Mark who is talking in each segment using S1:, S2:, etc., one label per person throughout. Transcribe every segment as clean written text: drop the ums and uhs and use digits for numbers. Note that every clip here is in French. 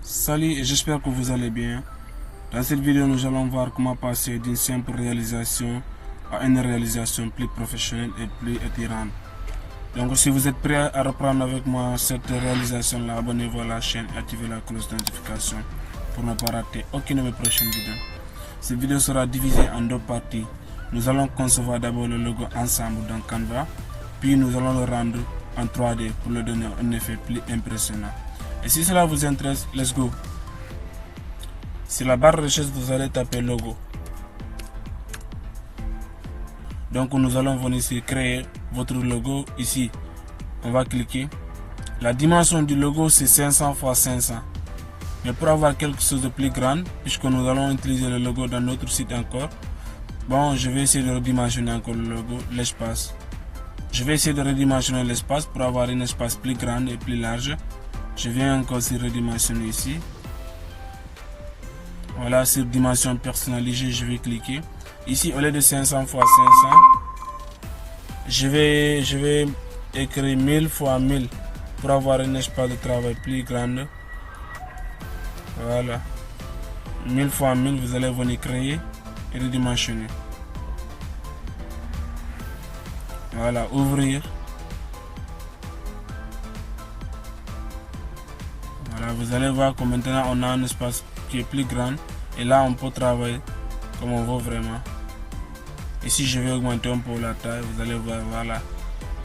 S1: Salut et j'espère que vous allez bien. Dans cette vidéo, nous allons voir comment passer d'une simple réalisation à une réalisation plus professionnelle et plus attirante. Donc si vous êtes prêt à reprendre avec moi cette réalisation-là, abonnez-vous à la chaîne et activez la cloche de notification pour ne pas rater aucune de mes prochaines vidéos. Cette vidéo sera divisée en deux parties. Nous allons concevoir d'abord le logo ensemble dans Canva, puis nous allons le rendre en 3D pour le donner un effet plus impressionnant. Et si cela vous intéresse, let's go. Sur la barre de recherche, vous allez taper logo. Donc nous allons venir ici créer votre logo. Ici, on va cliquer. La dimension du logo c'est 500 x 500. Mais pour avoir quelque chose de plus grand, puisque nous allons utiliser le logo dans notre site encore, bon, je vais essayer de redimensionner encore le logo, l'espace. Je vais essayer de redimensionner l'espace pour avoir un espace plus grand et plus large. Je viens encore sur redimensionner ici. Voilà, sur dimension personnalisée, je vais cliquer. Ici, au lieu de 500 x 500, je vais écrire 1000 x 1000 pour avoir un espace de travail plus grand. Voilà. 1000 x 1000, vous allez venir créer et redimensionner. Voilà, ouvrir. Voilà, vous allez voir que maintenant on a un espace qui est plus grand et là on peut travailler comme on veut vraiment. Ici je vais augmenter un peu la taille, vous allez voir, voilà.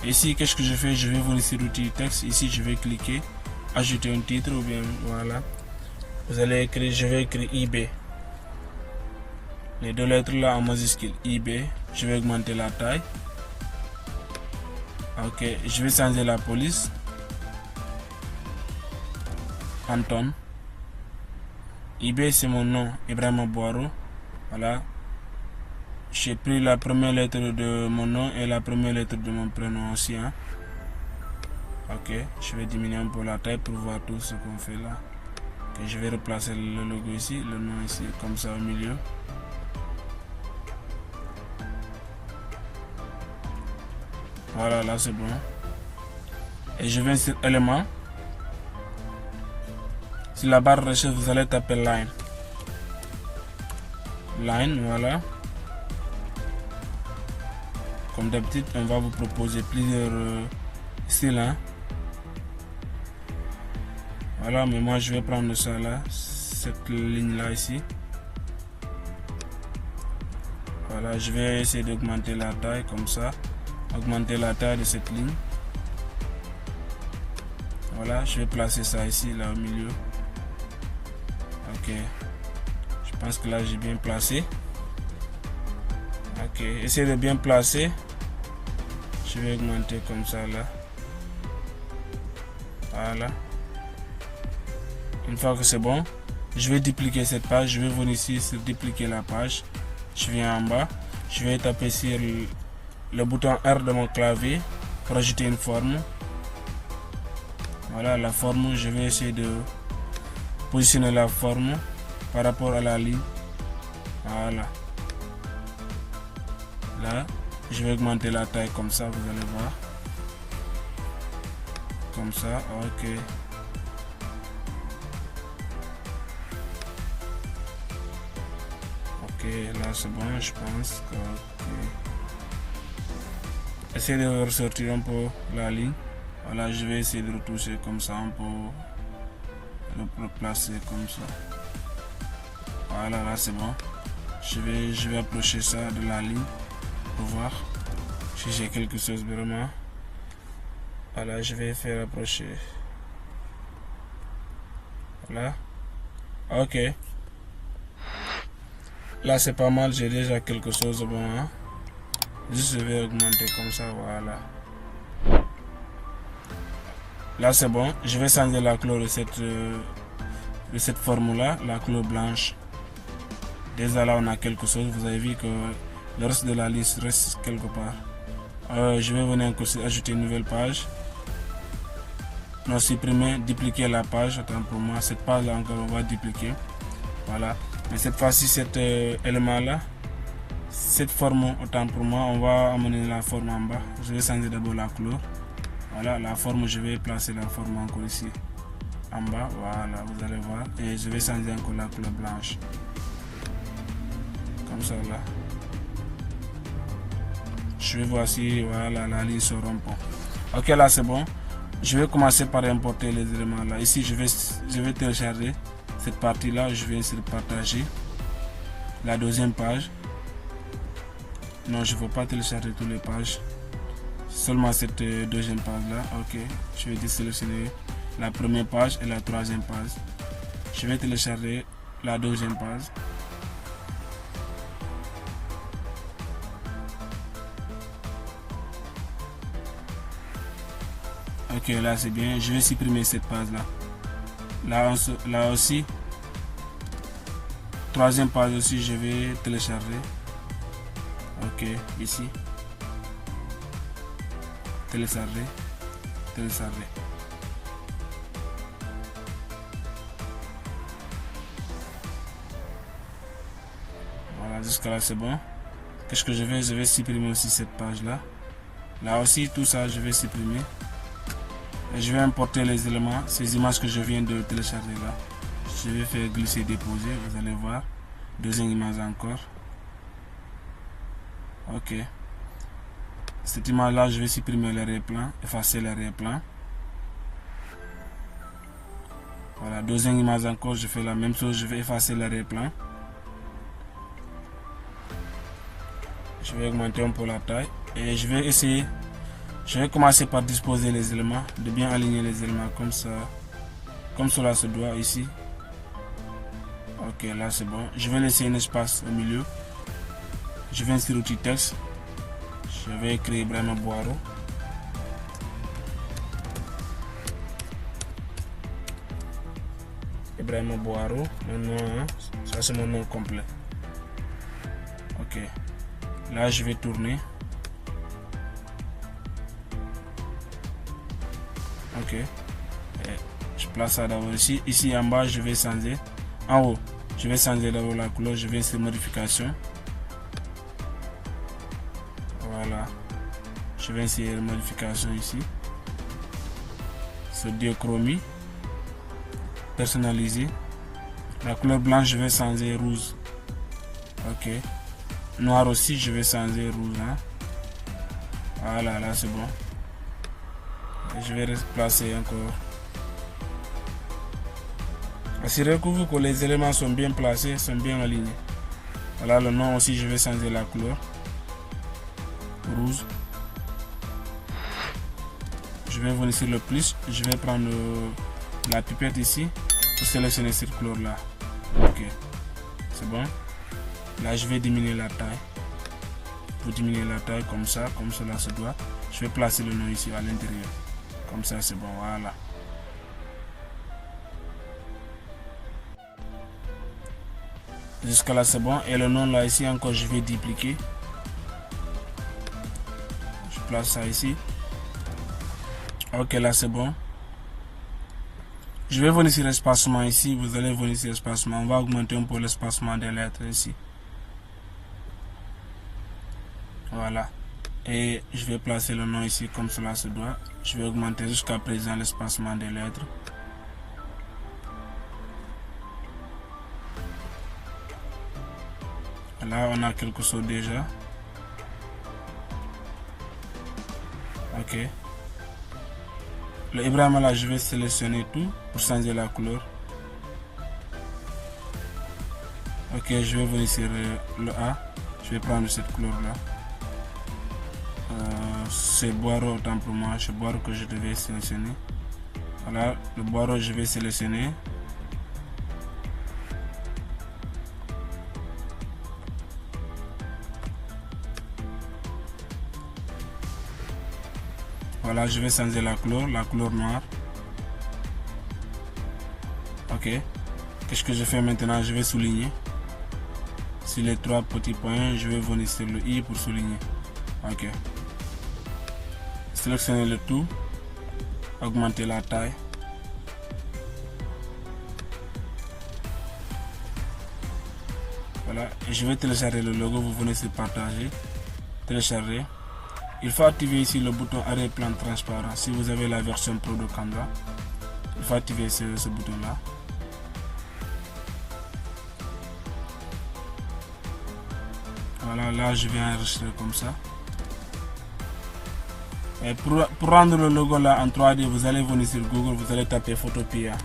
S1: Ici qu'est-ce que je fais? Je vais venir sur l'outil texte, ici je vais cliquer, ajouter un titre ou bien voilà. Vous allez écrire, je vais écrire IB. Les deux lettres là en majuscule, IB. Je vais augmenter la taille. Ok, je vais changer la police. Anton. IB c'est mon nom, Ibrahima Boiro. Voilà. J'ai pris la première lettre de mon nom et la première lettre de mon prénom aussi. Hein. Ok, je vais diminuer un peu la taille pour voir tout ce qu'on fait là. Okay, je vais replacer le logo ici, le nom ici, comme ça au milieu. Voilà, là c'est bon. Et je viens sur élément. Sur la barre de recherche, vous allez taper line. Line, voilà. Comme d'habitude, on va vous proposer plusieurs styles. Hein. Voilà, mais moi je vais prendre ça là, cette ligne là ici. Voilà, je vais essayer d'augmenter la taille comme ça. Augmenter la taille de cette ligne. Voilà, je vais placer ça ici, là au milieu. Ok, je pense que là j'ai bien placé. Ok, essayez de bien placer. Je vais augmenter comme ça là. Voilà. Une fois que c'est bon, je vais dupliquer cette page. Je vais venir ici sur dupliquer la page. Je viens en bas. Je vais taper sur le bouton R de mon clavier pour ajouter une forme. Voilà la forme. Je vais essayer de positionner la forme par rapport à la ligne. Voilà. Là, je vais augmenter la taille comme ça, vous allez voir. Comme ça, ok. Ok, là c'est bon, je pense que... Okay. Essayez de ressortir un peu la ligne. Voilà, je vais essayer de retoucher comme ça, un peu le placer comme ça. Voilà, là c'est bon. Je vais approcher ça de la ligne pour voir si j'ai quelque chose vraiment. Voilà, je vais faire approcher. Voilà. Ok. Là c'est pas mal, j'ai déjà quelque chose de bon. Hein? Juste je vais augmenter comme ça, voilà. Là c'est bon, je vais changer la couleur de cette forme là, la couleur blanche. Déjà là on a quelque chose, vous avez vu que le reste de la liste reste quelque part. Je vais venir encore ajouter une nouvelle page. Non, supprimer, dupliquer la page, autant pour moi, cette page là encore on va dupliquer. Voilà, mais cette fois-ci cet élément là, cette forme, autant pour moi, on va amener la forme en bas. Je vais changer d'abord la couleur. Voilà, la forme, je vais placer la forme encore ici. en bas, voilà, vous allez voir. Et je vais changer encore la couleur blanche. Comme ça là. Je vais voir si voilà, la ligne se rompt. Ok, là c'est bon. Je vais commencer par importer les éléments là. Ici, je vais télécharger cette partie là. Je vais essayer de partager la deuxième page. Non, je ne veux pas télécharger toutes les pages. Seulement cette deuxième page là. Ok, je vais désélectionner la première page et la troisième page. Je vais télécharger la deuxième page. Ok, là c'est bien. Je vais supprimer cette page là. Là aussi. Troisième page aussi, je vais télécharger. Ok, ici. Télécharger. Télécharger. Voilà, jusqu'à là c'est bon. Qu'est-ce que je vais supprimer aussi cette page là. Là aussi, tout ça, je vais supprimer. Et je vais importer les éléments, ces images que je viens de télécharger là. Je vais faire glisser, déposer, vous allez voir. Deuxième image encore. Ok. Cette image là, je vais supprimer l'arrière-plan, effacer l'arrière-plan. Voilà, deuxième image encore, je fais la même chose, je vais effacer l'arrière-plan. Je vais augmenter un peu la taille et je vais essayer. Je vais commencer par disposer les éléments, de bien aligner les éléments comme ça, comme cela se doit ici. Ok, là c'est bon. Je vais laisser un espace au milieu. Je vais sur l'outil texte. Je vais écrire Ibrahima Boiro. Ibrahima Boiro, mon nom, hein? Ça c'est mon nom complet. Ok, là je vais tourner. Ok, et je place ça d'abord ici. Ici en bas, je vais changer. En haut, je vais changer d'abord la couleur. Je vais sur modification. Voilà, je vais essayer la modification ici. C'est diachromie. Personnaliser. La couleur blanche, je vais changer rouge. Ok, noir aussi, je vais changer rouge. Hein? Voilà, là c'est bon. Je vais replacer encore. Assurez-vous que les éléments sont bien placés, sont bien alignés. Voilà le nom aussi, je vais changer la couleur. Rouge. Je vais venir sur le plus. Je vais prendre la pipette ici pour sélectionner cette couleur là. Ok, c'est bon. Là, je vais diminuer la taille. Pour diminuer la taille comme ça, comme cela se doit. Je vais placer le nom ici à l'intérieur. Comme ça, c'est bon, voilà. Jusqu'à là, c'est bon. Et le nom là, ici encore, je vais dupliquer. Je place ça ici. Ok, là, c'est bon. Je vais venir sur l'espacement ici. Vous allez venir sur l'espacement. On va augmenter un peu l'espacement des lettres ici. Voilà. Et je vais placer le nom ici comme cela se doit. Je vais augmenter jusqu'à présent l'espacement des lettres. Là, on a quelque chose déjà. Ok. Le Ibrahima là, je vais sélectionner tout pour changer la couleur. Ok, je vais venir sur le A. Je vais prendre cette couleur là. C'est Boiro autant pour moi. C'est Boiro que je devais sélectionner. Voilà, le Boiro je vais sélectionner. Voilà, je vais changer la couleur noire. Ok. Qu'est-ce que je fais maintenant? Je vais souligner. Sur les trois petits points, je vais venir sur le I pour souligner. Ok. Sélectionner le tout. Augmenter la taille. Voilà. Et je vais télécharger le logo. Vous venez sur partager. Télécharger. Il faut activer ici le bouton arrière-plan transparent si vous avez la version Pro de Canva. Il faut activer ce bouton là. Voilà, là je vais enregistrer comme ça. Et pour rendre le logo là en 3D, vous allez venir sur Google, vous allez taper Photopea.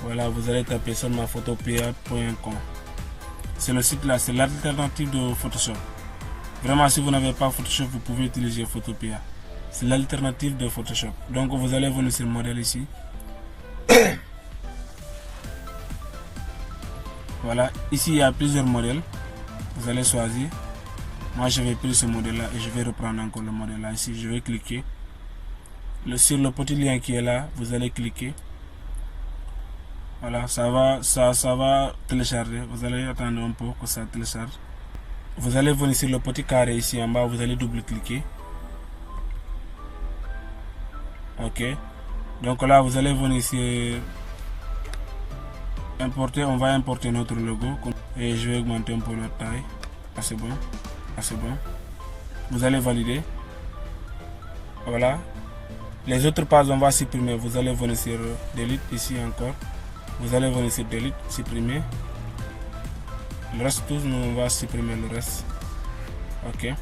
S1: Voilà, vous allez taper seulement photopea.com. C'est le site là, c'est l'alternative de Photoshop. Vraiment, si vous n'avez pas Photoshop, vous pouvez utiliser Photopea. C'est l'alternative de Photoshop. Donc vous allez venir sur le modèle ici. Voilà, ici il y a plusieurs modèles. Vous allez choisir. Moi je vais prendre ce modèle là et je vais reprendre encore le modèle là. Ici je vais cliquer sur le petit lien qui est là. Vous allez cliquer. Voilà, ça va télécharger. Vous allez attendre un peu que ça télécharge. Vous allez venir sur le petit carré ici en bas. Vous allez double-cliquer. Ok. Donc là vous allez venir sur importer. On va importer notre logo et je vais augmenter un peu la taille. Ah, c'est bon. Ah, c'est bon. Vous allez valider. Voilà. Les autres pages on va supprimer. Vous allez venir sur delete ici encore. Vous allez venir sur delete, supprimer. Le reste tous, nous on va supprimer le reste. Ok.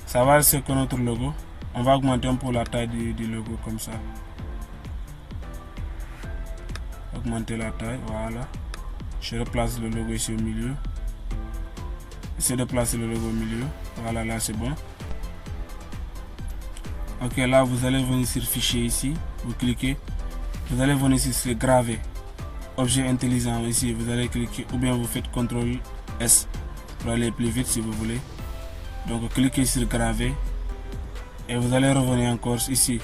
S1: Ça va rester que notre logo. On va augmenter un peu la taille du logo comme ça. Augmenter la taille, voilà. Je replace le logo ici au milieu. Essayez de placer le logo au milieu. Voilà, là c'est bon. Ok, là vous allez venir sur fichier ici. Vous cliquez. Vous allez venir sur graver. Objet intelligent ici. Vous allez cliquer ou bien vous faites CTRL S pour aller plus vite si vous voulez. Donc cliquez sur graver. Et vous allez revenir encore ici.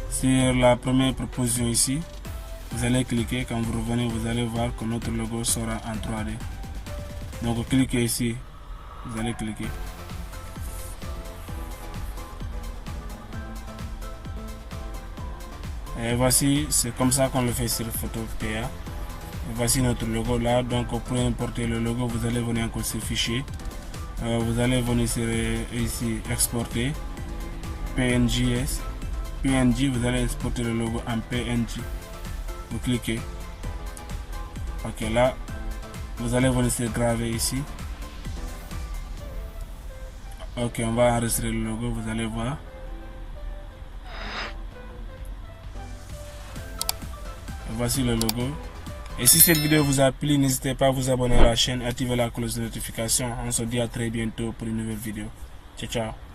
S1: Sur la première proposition ici. Vous allez cliquer. Quand vous revenez, vous allez voir que notre logo sera en 3D. Donc cliquez ici. Vous allez cliquer. Et voici, c'est comme ça qu'on le fait sur Photopea. Voici notre logo là. Donc pour importer le logo, vous allez venir encore sur fichier. Vous allez venir sur ici exporter PNG. Vous allez exporter le logo en PNG. Vous cliquez. Ok, là vous allez venir sur graver ici. Ok, on va enregistrer le logo, vous allez voir. Voici le logo. Et si cette vidéo vous a plu, n'hésitez pas à vous abonner à la chaîne, activer la cloche de notification. On se dit à très bientôt pour une nouvelle vidéo. Ciao, ciao.